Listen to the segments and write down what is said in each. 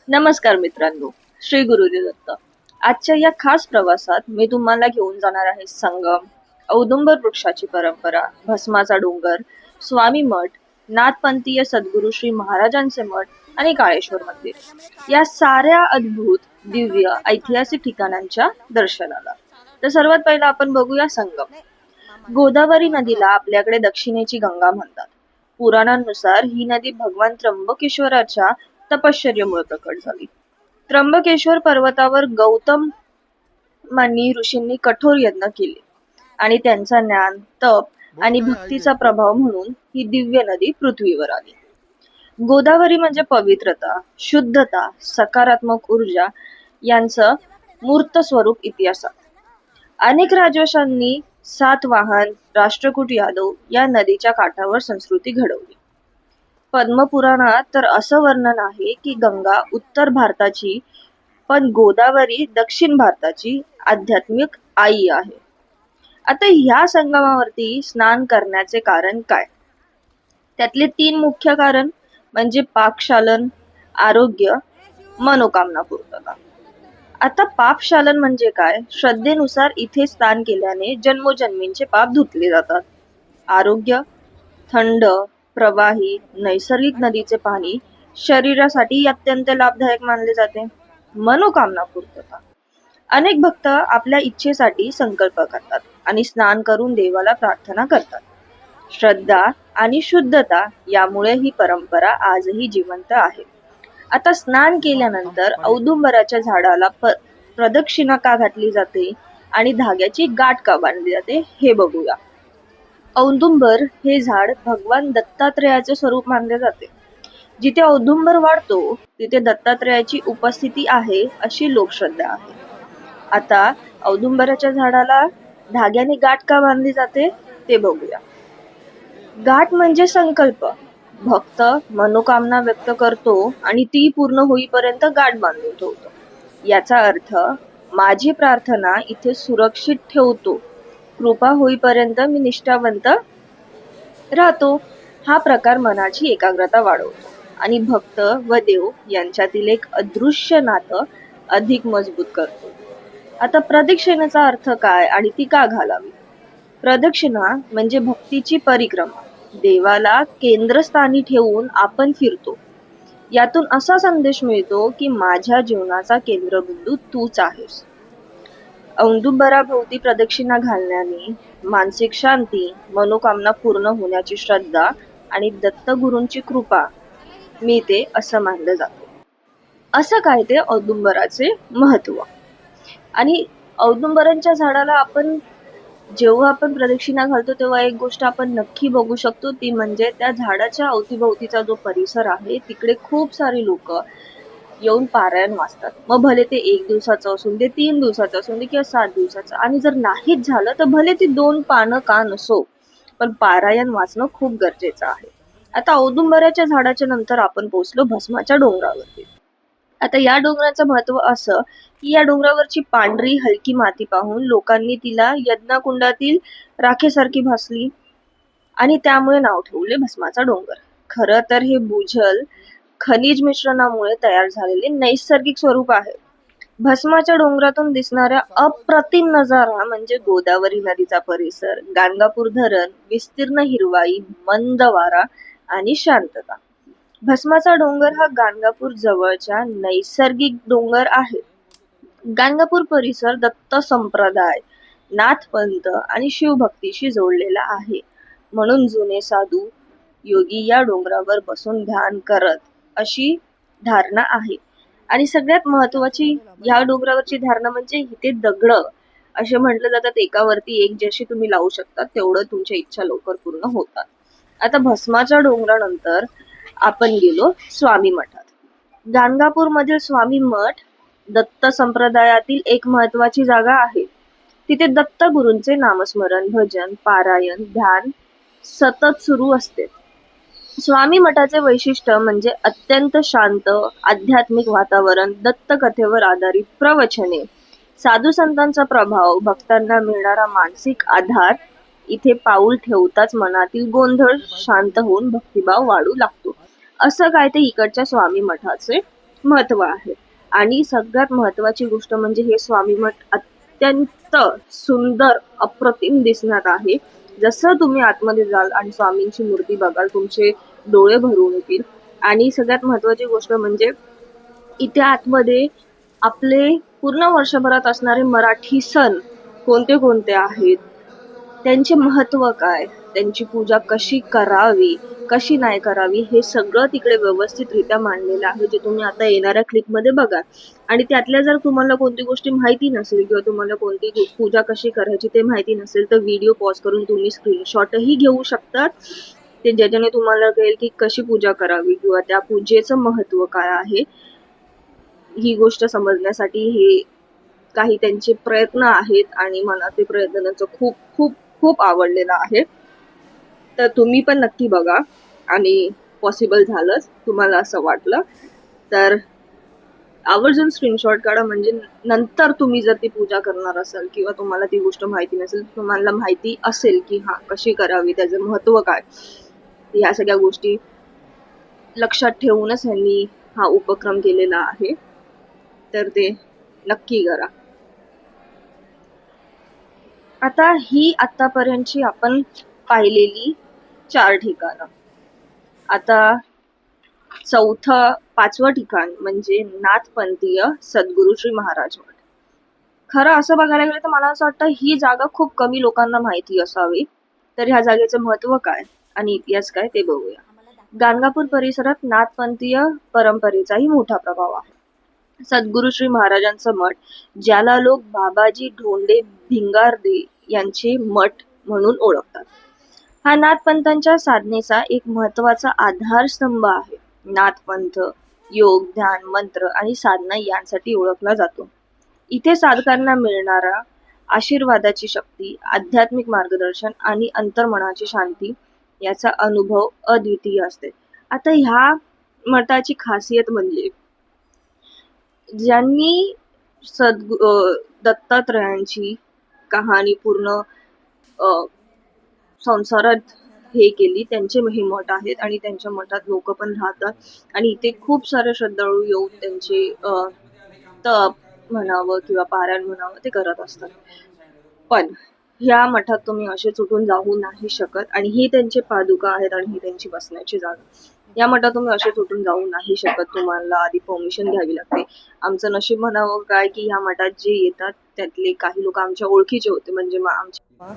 नमस्कार मित्रांनो, श्री गुरुदेव दत्त. आजच्या या खास प्रवासात मी तुम्हाला घेऊन जाणार आहे संगम, औदुंबर वृक्षाची परंपरा, भस्माचा डोंगर, स्वामी मठ, नाथपंथीय सद्गुरू श्री महाराजांचे मठ आणि काळेश्वर मंदिर या साऱ्या अद्भुत, दिव्य, ऐतिहासिक ठिकाणांच्या दर्शनाला. तर सर्वात पहिला आपण बघूया संगम. गोदावरी नदीला आपल्याकडे दक्षिणेची गंगा म्हणतात. पुराणांनुसार ही नदी भगवान त्र्यंबकेश्वराच्या तपश्चर्येमुळे प्रकट झाली. त्र्यंबकेश्वर पर्वतावर गौतम ऋषींनी कठोर यत्न केले आणि त्यांचा ज्ञान, तप आणि भक्तीचा प्रभाव म्हणून ही दिव्य नदी पृथ्वीवर आली. गोदावरी म्हणजे पवित्रता, शुद्धता, सकारात्मक ऊर्जा यांचं मूर्त स्वरूप इतिहासात. अनेक राजवंशांनी सातवाहन, राष्ट्रकूट यादव या नदीच्या काठावर संस्कृती घडवली. पद्मपुराणात तर असं वर्णन आहे की गंगा उत्तर भारताची पण गोदावरी दक्षिण भारताची आध्यात्मिक आई आहे. आता ह्या संगमावरती स्नान करण्याचे कारण काय? त्यातले 3 मुख्य कारण म्हणजे पापशालन, आरोग्य, मनोकामना पूर्तता. आता पापशालन म्हणजे काय? श्रद्धेनुसार इथे स्नान केल्याने जन्मोजन्मींचे पाप धुतले जातात. आरोग्य, थंड, प्रवाही, नैसर्गिक नदीचे पाणी शरीरासाठी अत्यंत लाभदायक मानले जाते. मनोकामना पूर्तता. अनेक भक्त आपल्या इच्छेसाठी संकल्प करतात आणि स्नान करून देवाला प्रार्थना करतात. श्रद्धा आणि शुद्धता यामुळे ही परंपरा आजही जिवंत आहे. आता स्नान केल्यानंतर औदुंबराच्या झाडाला प्रदक्षिणा का घातली जाते आणि धाग्याची गाठ का बांधली जाते हे बघूया. औदुंबर हे झाड भगवान दत्तात्रेयाचे स्वरूप मानले जाते. जिथे औदुंबर वाढतो तिथे दत्तात्रेयाची उपस्थिती आहे अशी लोकश्रद्धा आहे. आता औदुंबराच्या झाडाला धाग्याने गाठ का बांधली जाते ते बघूया. गाठ म्हणजे संकल्प. भक्त मनोकामना व्यक्त करतो आणि ती पूर्ण होईपर्यंत गाठ बांधून ठेवतो. याचा अर्थ माझी प्रार्थना इथे सुरक्षित ठेवतो, कृपा होईपर्यंत मी निष्ठावंत राहतो. हा प्रकार मनाची एकाग्रता वाढवतो आणि भक्त व देव यांच्यातील एक अदृश्य नातं अधिक मजबूत करतो. आता प्रदक्षिणेचा अर्थ काय आणि ती का घालावी? प्रदक्षिणा म्हणजे भक्तीची परिक्रमा. देवाला केंद्रस्थानी ठेवून आपण फिरतो. यातून असा संदेश मिळतो की माझ्या जीवनाचा केंद्रबिंदू तूच आहेस. औदुंबराभोवती प्रदक्षिणा घालण्याने मानसिक शांती, मनोकामना पूर्ण होण्याची श्रद्धा आणि दत्तगुरूंची कृपा मिळते असं मानलं जातं. असं काय ते औदुंबराचे महत्व. आणि औदुंबरांच्या झाडाला जेव्हा आपण प्रदक्षिणा घालतो तेव्हा एक गोष्ट आपण नक्की बघू शकतो, ती म्हणजे त्या झाडाच्या अवतीभोवतीचा जो परिसर आहे तिकडे खूप सारी लोक येऊन पारायण वाचतात. मग भले ते 1 दिवसाचं असून दे, 3 दिवसाचं असून दे किंवा 7 दिवसाचं, आणि जर नाहीच झालं तर भले ती 2 पानं का नसो, पण पारायण वाचणं खूप गरजेचं आहे. आता औदुंबराच्या झाडाच्या नंतर आपण पोहोचलो भस्माच्या डोंगरावरती. आता या डोंगराचं महत्व असं की या डोंगरावरची पांढरी हलकी माती पाहून लोकांनी तिला यज्ञकुंडातील राखेसारखी भासली आणि त्यामुळे नाव ठेवले भस्माचा डोंगर. खरं तर हे भूजल खनिज मिश्रणामुळे तयार झालेले नैसर्गिक स्वरूप आहे. भस्माच्या डोंगरातून दिसणाऱ्या अप्रतिम नजारा म्हणजे गोदावरी नदीचा परिसर, गाणगापूर धरण, विस्तीर्ण हिरवाई, मंद वारा आणि शांतता. भस्माचा डोंगर हा गाणगापूर जवळच्या नैसर्गिक डोंगर आहे. गाणगापूर परिसर दत्त संप्रदाय, नाथपंथ आणि शिवभक्तीशी जोडलेला आहे. म्हणून जुने साधू योगी या डोंगरावर बसून ध्यान करत अशी धारणा आहे. आणि सगळ्यात महत्वाची या डोंगरावरची धारणा म्हणजे इथे दगड असे म्हटलं जातात, एकावरती एक जशी तुम्ही लावू शकता तेवढं तुमच्या इच्छा लवकर पूर्ण होतात. आता भस्माच्या डोंगरानंतर आपण गेलो स्वामी मठात. गाणगापूर मधील स्वामी मठ दत्त संप्रदायातील एक महत्वाची जागा आहे. तिथे दत्त गुरूंचे नामस्मरण, भजन, पारायण, ध्यान सतत सुरू असते. स्वामी मठाचे वैशिष्ट्य म्हणजे अत्यंत शांत आध्यात्मिक वातावरण, दत्त कथेवर आधारित प्रवचने, साधू संतांचा प्रभाव, भक्तांना मिळणारा मानसिक आधार. इथे पाऊल ठेवताच मनातील गोंधळ शांत होऊन भक्तिभाव वाढू लागतो. असं काय ते इकडच्या स्वामी मठाचे महत्व आहे. आणि सगळ्यात महत्वाची गोष्ट म्हणजे हे स्वामी मठ अत्यंत सुंदर अप्रतिम दिसणार आहे. जसं तुम्ही आतमध्ये जाल आणि स्वामींची मूर्ती बघाल तुमचे डोळे भरून येतील. आणि सगळ्यात महत्वाची गोष्ट म्हणजे इथे आतमध्ये आपले पूर्ण वर्षभरात असणारे मराठी सण कोणते कोणते आहेत, त्यांचे महत्व काय, त्यांची पूजा कशी करावी, कशी नाही करावी, हे सगळं तिकडे व्यवस्थितरित्या मांडलेलं आहे, जे तुम्ही आता येणाऱ्या क्लिपमध्ये बघा. आणि त्यातल्या जर तुम्हाला कोणती गोष्टी माहिती नसेल किंवा तुम्हाला कोणती पूजा कशी करायची ते माहिती नसेल तर व्हिडिओ पॉज करून तुम्ही स्क्रीनशॉटही घेऊ शकतात, ते ज्याच्याने तुम्हाला कळेल की कशी पूजा करावी किंवा त्या पूजेचं महत्व काय आहे. ही गोष्ट समजण्यासाठी हे काही त्यांचे प्रयत्न आहेत आणि मला ते प्रयत्न त्यांचं खूप खूप खूप आवडलेलं आहे. तर तुम्ही पण नक्की बघा आणि पॉसिबल झालंच तुम्हाला असं वाटलं तर आवर्जून स्क्रीनशॉट काढा, म्हणजे नंतर तुम्ही जर ती पूजा करणार असाल किंवा तुम्हाला ती गोष्ट माहिती नसेल, तुम्हाला माहिती असेल की हा कशी करावी, त्याचं महत्व काय, ह्या सगळ्या गोष्टी लक्षात ठेवूनच यांनी हा उपक्रम केलेला आहे. तर ते नक्की करा. आता ही आतापर्यंतची आपण पाहिलेली 4 ठिकाणं. आता पाचवं ठिकाण म्हणजे नाथपंथीय सद्गुरू श्री महाराज मठ. खरं असं बघायला गेलं तर मला असं वाटतं ही जागा खूप कमी लोकांना माहिती असावी. तर ह्या जागेचं महत्व काय आणि इतिहास काय ते बघूया. गाणगापूर परिसरात नाथपंथीय परंपरेचाही मोठा प्रभाव आहे. सद्गुरू श्री महाराजांचं मठ, ज्याला लोक बाबाजी ढोंडे भिंगारदे यांचे मठ म्हणून ओळखतात, हा नाथपंथांच्या साधनेचा एक महत्वाचा आधारस्तंभ आहे. नाथपंथ योग, ध्यान, मंत्र आणि साधना यांसाठी ओळखला जातो. इथे साधकांना मिळणारा आशीर्वादाची शक्ती, आध्यात्मिक मार्गदर्शन आणि अंतर्मनाची शांती याचा अनुभव अद्वितीय असते. आता ह्या मठाची खासियत म्हणजे ज्यांनी दत्तात्रयांची कहाणी पूर्ण संसारात हे केली, त्यांचे हे मठ आहेत आणि त्यांच्या मठात लोक पण राहतात आणि इथे खूप सारे श्रद्धाळू येऊन त्यांचे तप म्हणावं किंवा पारायण म्हणावं ते करत असतात. पण ह्या मठात तुम्ही असे सुटून जाऊ नाही शकत आणि ही त्यांचे पादुका आहेत आणि ही त्यांची बसण्याची जागा. या मठात तुम्ही असे सुटून जाऊ नाही शकत, तुम्हाला आधी परमिशन घ्यावी लागते. आमचं नशीब म्हणावं काय की ह्या मठात जे येतात त्यातले काही लोक आमच्या ओळखीचे होते, म्हणजे आमच्या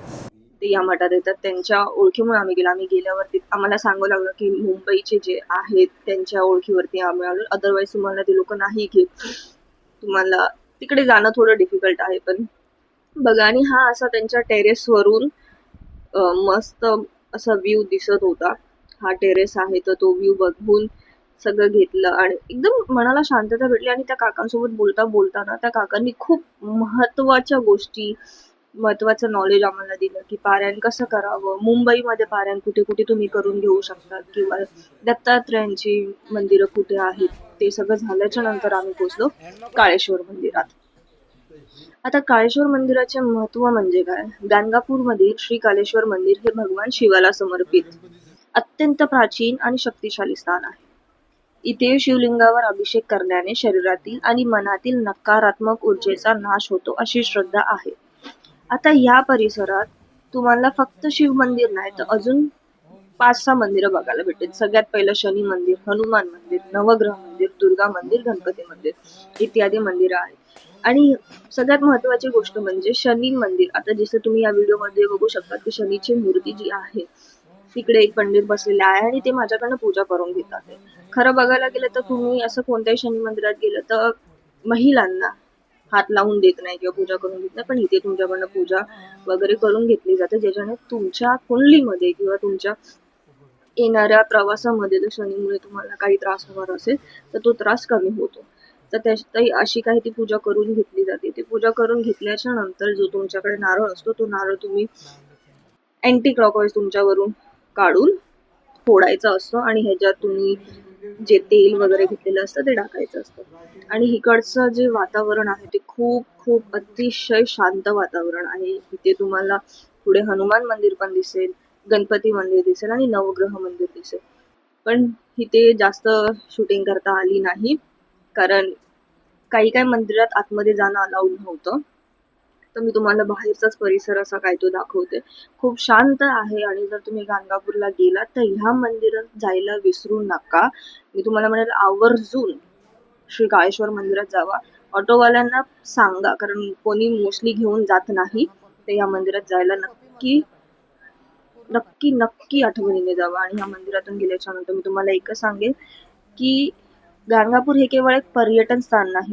ते या मठात येतात त्यांच्या ओळखीमुळे आम्ही गेलो. आम्ही गेल्यावरती आम्हाला सांगावं लागलं की मुंबईचे जे आहेत त्यांच्या ओळखीवरती आम्ही आलो, अदरवाईज तुम्हाला ते लोक नाही घेत, तुम्हाला तिकडे जाणं थोडं डिफिकल्ट आहे. पण बघा, आणि हा असा त्यांच्या टेरेसवरून मस्त असा व्ह्यू दिसत होता. हा टेरेस आहे तर तो व्ह्यू बघून सगळं घेतलं आणि एकदम मनाला शांतता भेटली. आणि त्या काकांसोबत बोलताना त्या काकांनी खूप महत्वाच्या गोष्टी, महत्वाचं नॉलेज आम्हाला दिलं की पारायण कसं करावं, मुंबईमध्ये पारायण कुठे कुठे तुम्ही करून घेऊ शकतात किंवा दत्तात्रयांची मंदिरं कुठे आहेत. ते सगळं झाल्याच्या नंतर आम्ही पोहोचलो काळेश्वर मंदिरात. आता काळेश्वर मंदिराचे महत्व म्हणजे काय, गाणगापूर मधील श्री काळेश्वर मंदिर हे भगवान शिवाला समर्पित अत्यंत प्राचीन आणि शक्तिशाली स्थान आहे. इथे शिवलिंगावर अभिषेक करण्याने शरीरातील आणि मनातील नकारात्मक ऊर्जेचा नाश होतो अशी श्रद्धा आहे. आता या परिसरात तुम्हाला फक्त शिव मंदिर नाही तर अजून 5-6 मंदिरं बघायला भेटेल. सगळ्यात पहिलं शनी मंदिर, हनुमान मंदिर, नवग्रह मंदिर, दुर्गा मंदिर, गणपती मंदिर इत्यादी मंदिरं आहेत. आणि सगळ्यात महत्वाची गोष्ट म्हणजे शनी मंदिर. आता जसं तुम्ही या व्हिडिओमध्ये बघू शकता की शनीची मूर्ती जी आहे तिकडे एक पंडित बसलेले आहे आणि ते माझ्याकडनं पूजा करून घेतात. खरं बघायला गेलं तर तुम्ही असं कोणत्याही शनी मंदिरात गेलं तर महिलांना हात लावून देत नाही किंवा पूजा करून देत नाही, पण इथे तुमच्याकडनं पूजा वगैरे करून घेतली जाते, ज्याच्याने तुमच्या कुंडलीमध्ये किंवा तुमच्या येणाऱ्या प्रवासामध्ये जर शनीमुळे तुम्हाला काही त्रास होणार असेल तर तो त्रास कमी होतो. तर त्याची अशी काही ती पूजा करून घेतली जाते. ती पूजा करून घेतल्याच्या नंतर जो तुमच्याकडे नारळ असतो तो नारळ तुम्ही अँटी क्लॉकवाईज तुमच्यावरून काढून फोडायचा असतो आणि ह्याच्यात तुम्ही जे तेल वगैरे घेतलेलं असतं ते टाकायचं असतं. आणि इकडचं जे वातावरण आहे ते खूप खूप अतिशय शांत वातावरण आहे. इथे तुम्हाला पुढे हनुमान मंदिर पण दिसेल, गणपती मंदिर दिसेल आणि नवग्रह मंदिर दिसेल. पण इथे जास्त शूटिंग करता आली नाही कारण काही काही मंदिरात आतमध्ये जाणं अलाउड नव्हतं. तर मी तुम्हाला बाहेरचाच परिसर असा काय तो दाखवते. खूप शांत आहे आणि जर तुम्ही गाणगापूरला गेलात तर ह्या मंदिरात जायला विसरू नका. मी तुम्हाला म्हणेल आवर्जून श्री काळेश्वर मंदिरात जावा. ऑटोवाल्यांना सांगा, कारण कोणी मोस्टली घेऊन जात नाही. तर या मंदिरात जायला नक्की नक्की नक्की आठवणीने जावा. आणि ह्या मंदिरातून गेल्याच्या नंतर मी तुम्हाला एकच सांगेन की गाणगापूर हे केवळ एक पर्यटन स्थान नाही,